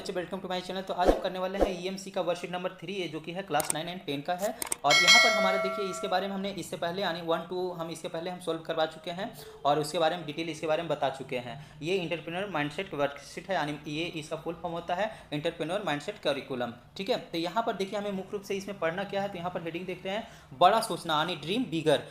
बच्चे, welcome to my channel. तो आज हम करने वाले हैं ईएमसी का वर्कशीट नंबर 3 है, जो कि है क्लास 9 एंड 10 का है। और यहाँ पर हमारा देखिए, इसके बारे में हमने इससे पहले यानी 1 2 हम इसके पहले हम सॉल्व करवा चुके हैं और उसके बारे में डिटेल इसके बारे में बता चुके हैं। ये एंटरप्रेन्योर माइंडसेट वर्कशीट है, यानी ये इसका फुल फॉर्म होता है एंटरप्रेन्योर माइंडसेट करिकुलम। ठीक है, तो यहाँ पर देखिए हमें मुख्य रूप से इसमें पढ़ना क्या है। तो यहाँ पर हेडिंग देख रहे हैं, बड़ा सोचना यानी ड्रीम बिगर।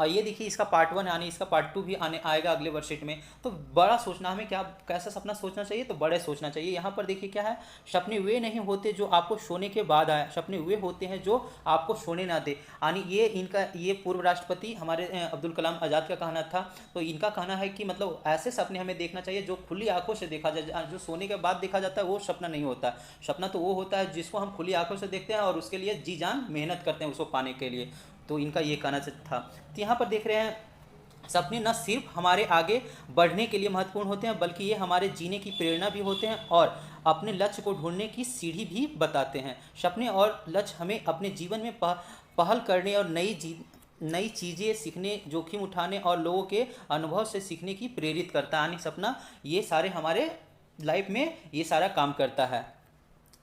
ये देखिए इसका पार्ट 1 यानी इसका पार्ट 2 भी आने आएगा अगले वर्कशीट में। तो बड़ा सोचना, हमें क्या कैसा सपना सोचना चाहिए, तो बड़े सोचना चाहिए। यहाँ पर देखिए क्या है, सपने वे नहीं होते जो आपको सोने के बाद आए, सपने वे होते हैं जो आपको सोने ना दे। यानी ये पूर्व राष्ट्रपति हमारे अब्दुल कलाम आज़ाद का कहना था। तो इनका कहना है कि मतलब ऐसे सपने हमें देखना चाहिए जो खुली आंखों से देखा जाए। जो सोने के बाद देखा जाता है वो सपना नहीं होता। सपना तो वो होता है जिसको हम खुली आंखों से देखते हैं और उसके लिए जी जान मेहनत करते हैं उसको पाने के लिए। तो इनका ये कहना था। तो यहाँ पर देख रहे हैं, सपने न सिर्फ हमारे आगे बढ़ने के लिए महत्वपूर्ण होते हैं, बल्कि ये हमारे जीने की प्रेरणा भी होते हैं और अपने लक्ष्य को ढूंढने की सीढ़ी भी बताते हैं। सपने और लक्ष्य हमें अपने जीवन में पहल करने और नई चीज़ें सीखने, जोखिम उठाने और लोगों के अनुभव से सीखने की प्रेरित करता है। यानी सपना ये सारे हमारे लाइफ में ये सारा काम करता है,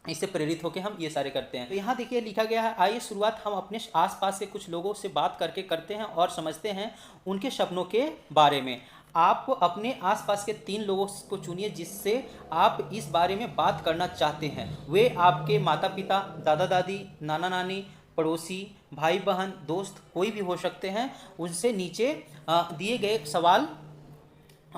इससे प्रेरित होकर हम ये सारे करते हैं। तो यहाँ देखिए लिखा गया है, आइए शुरुआत हम अपने आसपास से कुछ लोगों से बात करके करते हैं और समझते हैं उनके सपनों के बारे में। आप अपने आसपास के 3 लोगों को चुनिए जिससे आप इस बारे में बात करना चाहते हैं। वे आपके माता पिता, दादा दादी, नाना नानी, पड़ोसी, भाई बहन, दोस्त कोई भी हो सकते हैं। उनसे नीचे दिए गए सवाल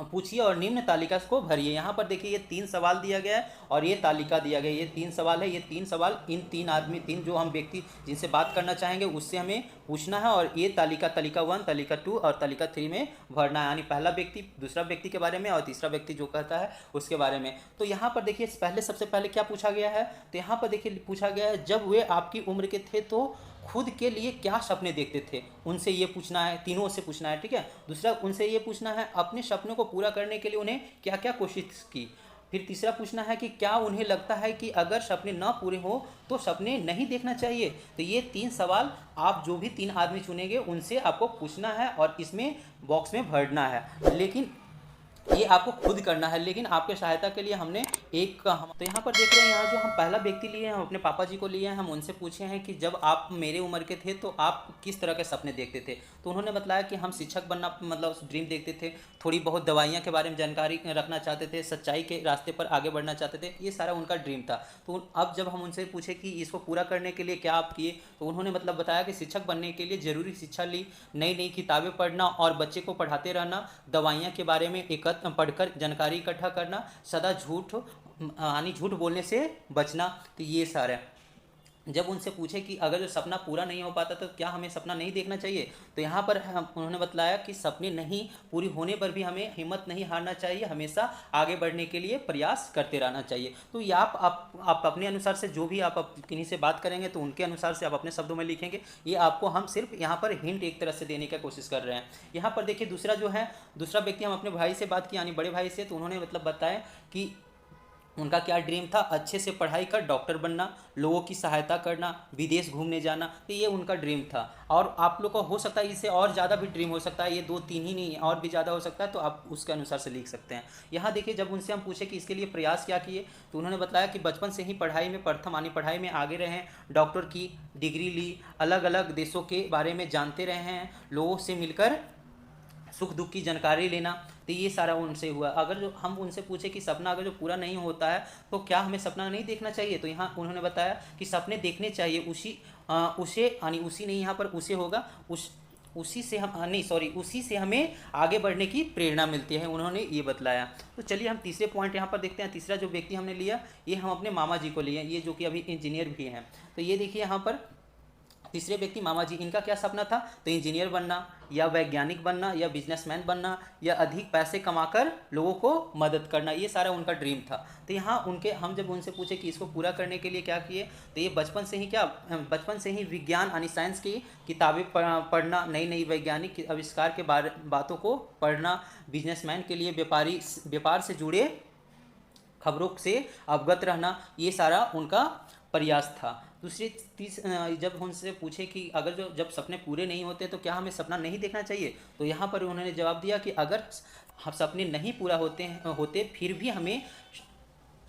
पूछिए और निम्न तालिका को भरिए। यहाँ पर देखिए ये 3 सवाल दिया गया है और ये तालिका दिया गया है। ये 3 सवाल है। ये 3 सवाल इन 3 जो हम व्यक्ति जिनसे बात करना चाहेंगे उससे हमें पूछना है और ये तालिका 1, तालिका 2 और तालिका 3 में भरना है। यानी पहला व्यक्ति दूसरा व्यक्ति के बारे में और तीसरा व्यक्ति जो कहता है उसके बारे में। तो यहाँ पर देखिए सबसे पहले क्या पूछा गया है। तो यहाँ पर देखिए पूछा गया है, जब वे आपकी उम्र के थे तो खुद के लिए क्या सपने देखते थे, उनसे ये पूछना है। तीनों से पूछना है, ठीक है। दूसरा उनसे ये पूछना है अपने सपनों को पूरा करने के लिए उन्हें क्या क्या कोशिश की। फिर तीसरा पूछना है कि क्या उन्हें लगता है कि अगर सपने ना पूरे हो तो सपने नहीं देखना चाहिए। तो ये 3 सवाल आप जो भी 3 आदमी चुनेंगे उनसे आपको पूछना है और इसमें बॉक्स में भरना है। लेकिन ये आपको खुद करना है, लेकिन आपके सहायता के लिए हमने तो यहाँ पर देख रहे हैं, यहाँ जो हम पहला व्यक्ति लिए हैं हम अपने पापा जी को लिए हैं। हम उनसे पूछे हैं कि जब आप मेरे उम्र के थे तो आप किस तरह के सपने देखते थे। तो उन्होंने बताया कि हम शिक्षक बनना मतलब ड्रीम देखते थे, थोड़ी बहुत दवाइयाँ के बारे में जानकारी रखना चाहते थे, सच्चाई के रास्ते पर आगे बढ़ना चाहते थे। ये सारा उनका ड्रीम था। तो अब जब हम उनसे पूछे कि इसको पूरा करने के लिए क्या आप किए, तो उन्होंने मतलब बताया कि शिक्षक बनने के लिए ज़रूरी शिक्षा ली, नई नई किताबें पढ़ना और बच्चे को पढ़ाते रहना, दवाइयाँ के बारे में पढ़कर जानकारी इकट्ठा करना, सदा झूठ बोलने से बचना। तो ये सारे जब उनसे पूछे कि अगर जो सपना पूरा नहीं हो पाता तो क्या हमें सपना नहीं देखना चाहिए, तो यहाँ पर उन्होंने बताया कि सपने नहीं पूरी होने पर भी हमें हिम्मत नहीं हारना चाहिए, हमेशा आगे बढ़ने के लिए प्रयास करते रहना चाहिए। तो ये आप अपने अनुसार से जो भी आप किन्हीं से बात करेंगे तो उनके अनुसार से आप अपने शब्दों में लिखेंगे। ये आपको हम सिर्फ यहाँ पर हिंट एक तरह से देने की कोशिश कर रहे हैं। यहाँ पर देखिए दूसरा व्यक्ति हम अपने भाई से बात की यानी बड़े भाई से। तो उन्होंने मतलब बताया कि उनका क्या ड्रीम था, अच्छे से पढ़ाई कर डॉक्टर बनना, लोगों की सहायता करना, विदेश घूमने जाना। तो ये उनका ड्रीम था। और आप लोग को हो सकता है इससे और ज़्यादा भी ड्रीम हो सकता है, ये 2-3 ही नहीं और भी ज़्यादा हो सकता है। तो आप उसके अनुसार से लिख सकते हैं। यहाँ देखिए जब उनसे हम पूछे कि इसके लिए प्रयास क्या किए, तो उन्होंने बताया कि बचपन से ही पढ़ाई में प्रथम यानी पढ़ाई में आगे रहे हैं, डॉक्टर की डिग्री ली, अलग अलग देशों के बारे में जानते रहे हैं, लोगों से मिलकर सुख दुख की जानकारी लेना। तो ये सारा उनसे हुआ। अगर जो हम उनसे पूछे कि सपना अगर जो पूरा नहीं होता है तो क्या हमें सपना नहीं देखना चाहिए, तो यहाँ उन्होंने बताया कि सपने देखने चाहिए। उसी नहीं, यहाँ पर उसे होगा उसी से हमें आगे बढ़ने की प्रेरणा मिलती है, उन्होंने ये बतलाया। तो चलिए हम तीसरे पॉइंट यहाँ पर देखते हैं। तीसरा जो व्यक्ति हमने लिया ये हम अपने मामा जी को लिए, ये जो कि अभी इंजीनियर भी हैं। तो ये देखिए यहाँ पर तीसरे व्यक्ति मामा जी, इनका क्या सपना था, तो इंजीनियर बनना या वैज्ञानिक बनना या बिजनेसमैन बनना या अधिक पैसे कमाकर लोगों को मदद करना, ये सारा उनका ड्रीम था। तो यहाँ हम जब उनसे पूछे कि इसको पूरा करने के लिए क्या किए, तो ये बचपन से ही विज्ञान यानी साइंस की किताबें पढ़ना, नई नई वैज्ञानिक आविष्कार के बातों को पढ़ना, बिजनेसमैन के लिए व्यापार से जुड़े खबरों से अवगत रहना, ये सारा उनका प्रयास था। जब हमसे पूछे कि अगर जब सपने पूरे नहीं होते तो क्या हमें सपना नहीं देखना चाहिए, तो यहाँ पर उन्होंने जवाब दिया कि अगर सपने नहीं पूरा होते फिर भी हमें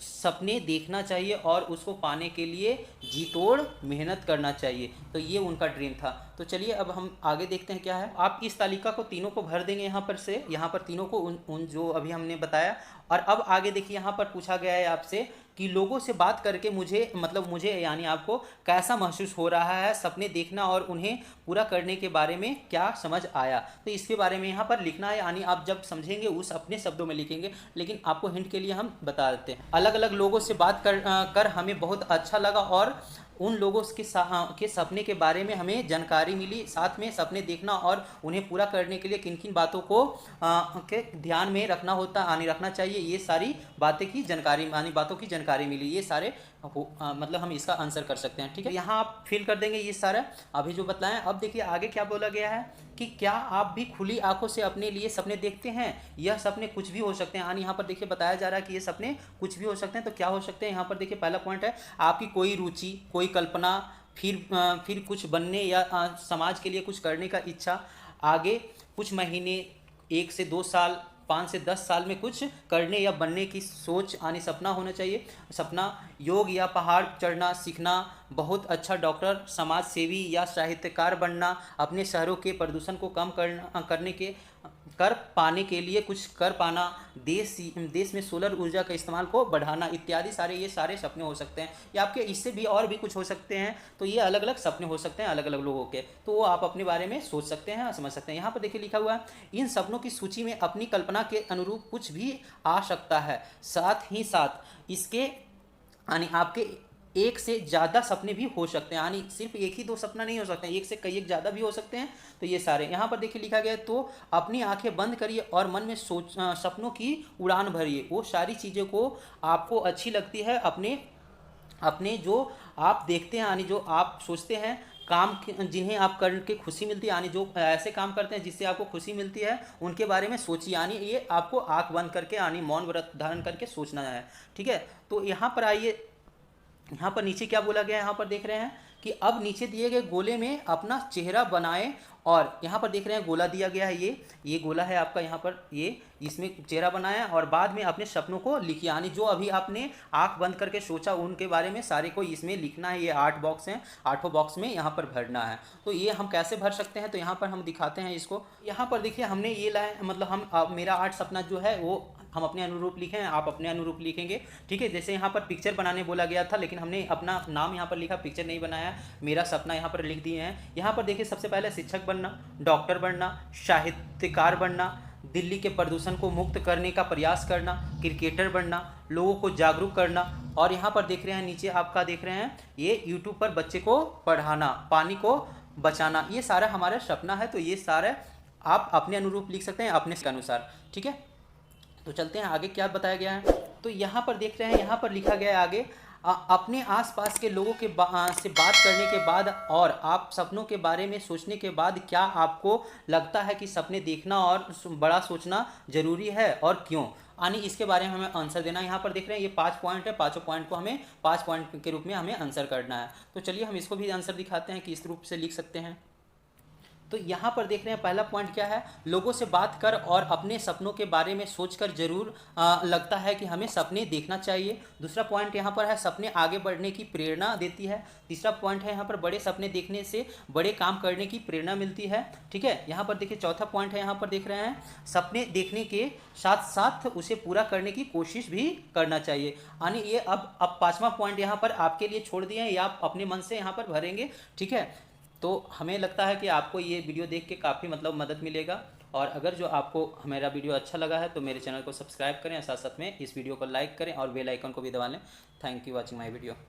सपने देखना चाहिए और उसको पाने के लिए जी तोड़ मेहनत करना चाहिए। तो ये उनका ड्रीम था। तो चलिए अब हम आगे देखते हैं क्या है। आप इस तालिका को तीनों को भर देंगे यहाँ पर से, यहाँ पर तीनों को उन उन जो अभी हमने बताया। और अब आगे देखिए यहाँ पर पूछा गया है आपसे कि लोगों से बात करके मुझे मतलब मुझे यानी आपको कैसा महसूस हो रहा है, सपने देखना और उन्हें पूरा करने के बारे में क्या समझ आया। तो इसके बारे में यहाँ पर लिखना है, यानी आप जब समझेंगे उस अपने शब्दों में लिखेंगे, लेकिन आपको हिंट के लिए हम बता देते हैं। अलग अलग लोगों से बात कर हमें बहुत अच्छा लगा और उन लोगों के सपने के बारे में हमें जानकारी मिली। साथ में सपने देखना और उन्हें पूरा करने के लिए किन किन बातों को के ध्यान में रखना होता यानी रखना चाहिए, ये सारी बातें की जानकारी यानी बातों की जानकारी मिली। ये सारे मतलब हम इसका आंसर कर सकते हैं। ठीक है, यहाँ आप फिल कर देंगे ये सारा अभी जो बताएं। अब देखिए आगे क्या बोला गया है कि क्या आप भी खुली आंखों से अपने लिए सपने देखते हैं। यह सपने कुछ भी हो सकते हैं, यानी यहाँ पर देखिए बताया जा रहा है कि ये सपने कुछ भी हो सकते हैं। तो क्या हो सकते हैं, यहाँ पर देखिए पहला पॉइंट है आपकी कोई रुचि, कोई कल्पना, फिर कुछ बनने या समाज के लिए कुछ करने का इच्छा, आगे कुछ महीने, 1 से 2 साल, 5 से 10 साल में कुछ करने या बनने की सोच यानी सपना होना चाहिए। सपना योग या पहाड़ चढ़ना सीखना, बहुत अच्छा डॉक्टर, समाज सेवी या साहित्यकार बनना, अपने शहरों के प्रदूषण को कम कर पाने के लिए कुछ कर पाना, देश में सोलर ऊर्जा का इस्तेमाल को बढ़ाना इत्यादि सारे ये सारे सपने हो सकते हैं। या आपके इससे भी और भी कुछ हो सकते हैं। तो ये अलग अलग सपने हो सकते हैं अलग अलग लोगों के, तो वो आप अपने बारे में सोच सकते हैं, समझ सकते हैं। यहाँ पर देखिए लिखा हुआ है इन सपनों की सूची में अपनी कल्पना के अनुरूप कुछ भी आ सकता है। साथ ही साथ इसके यानी आपके एक से ज़्यादा सपने भी हो सकते हैं, यानी सिर्फ एक ही 2 सपना नहीं हो सकते हैं, एक से कई एक ज़्यादा भी हो सकते हैं। तो ये सारे यहाँ पर देखिए लिखा गया है। तो अपनी आंखें बंद करिए और मन में सपनों की उड़ान भरिए। वो सारी चीज़ें को आपको अच्छी लगती है, अपने अपने जो आप देखते हैं यानी जो आप सोचते हैं काम जिन्हें आप करके खुशी मिलती है, यानी जो ऐसे काम करते हैं जिससे आपको खुशी मिलती है, उनके बारे में सोचिए। यानी ये आपको आंख बंद करके यानी मौन व्रत धारण करके सोचना है। ठीक है, तो यहाँ पर आइए, यहाँ पर नीचे क्या बोला गया है, यहाँ पर देख रहे हैं कि अब नीचे दिए गए गोले में अपना चेहरा बनाएं। और यहाँ पर देख रहे हैं गोला दिया गया है, ये गोला है आपका, यहाँ पर ये इसमें चेहरा बनाया और बाद में अपने सपनों को लिखिए, यानी जो अभी आपने आंख बंद करके सोचा उनके बारे में सारे को इसमें लिखना है। ये 8 बॉक्स हैं, 8 बॉक्स में यहाँ पर भरना है। तो ये हम कैसे भर सकते हैं, तो यहाँ पर हम दिखाते हैं इसको। यहाँ पर देखिए हमने ये लाए मतलब हम मेरा 8 सपना जो है वो हम अपने अनुरूप लिखे हैं, आप अपने अनुरूप लिखेंगे। ठीक है, जैसे यहाँ पर पिक्चर बनाने बोला गया था, लेकिन हमने अपना नाम यहाँ पर लिखा, पिक्चर नहीं बनाया, मेरा सपना यहाँ पर लिख दिए हैं। यहाँ पर देखिए सबसे पहले शिक्षक बनना, डॉक्टर बनना, साहित्यकार बनना, दिल्ली के प्रदूषण को मुक्त करने का प्रयास करना, क्रिकेटर बनना, लोगों को जागरूक करना। और यहाँ पर देख रहे हैं नीचे आपका देख रहे हैं ये यूट्यूब पर बच्चे को पढ़ाना, पानी को बचाना, ये सारा हमारा सपना है। तो ये सारे आप अपने अनुरूप लिख सकते हैं अपने के अनुसार। ठीक है, तो चलते हैं आगे क्या बताया गया है। तो यहाँ पर देख रहे हैं यहाँ पर लिखा गया है आगे अपने आसपास के लोगों के से बात करने के बाद और आप सपनों के बारे में सोचने के बाद क्या आपको लगता है कि सपने देखना और बड़ा सोचना ज़रूरी है और क्यों, यानी इसके बारे में हमें आंसर देना है। यहाँ पर देख रहे हैं ये 5 पॉइंट है, 5 पॉइंट को हमें 5 पॉइंट के रूप में हमें आंसर करना है। तो चलिए हम इसको भी आंसर दिखाते हैं कि इस रूप से लिख सकते हैं। तो यहाँ पर देख रहे हैं पहला पॉइंट क्या है, लोगों से बात कर और अपने सपनों के बारे में सोचकर जरूर लगता है कि हमें सपने देखना चाहिए। दूसरा पॉइंट यहाँ पर है सपने आगे बढ़ने की प्रेरणा देती है। तीसरा पॉइंट है यहाँ पर बड़े सपने देखने से बड़े काम करने की प्रेरणा मिलती है। ठीक है, यहाँ पर देखिए चौथा पॉइंट है, यहाँ पर देख रहे हैं सपने देखने के साथ साथ उसे पूरा करने की कोशिश भी करना चाहिए। यानी ये अब 5वां पॉइंट यहाँ पर आपके लिए छोड़ दिए हैं, या आप अपने मन से यहाँ पर भरेंगे। ठीक है, तो हमें लगता है कि आपको ये वीडियो देख के काफ़ी मतलब मदद मिलेगा। और अगर जो आपको मेरा वीडियो अच्छा लगा है तो मेरे चैनल को सब्सक्राइब करें, साथ साथ में इस वीडियो को लाइक करें और बेल आइकन को भी दबा लें। Thank you watching my video.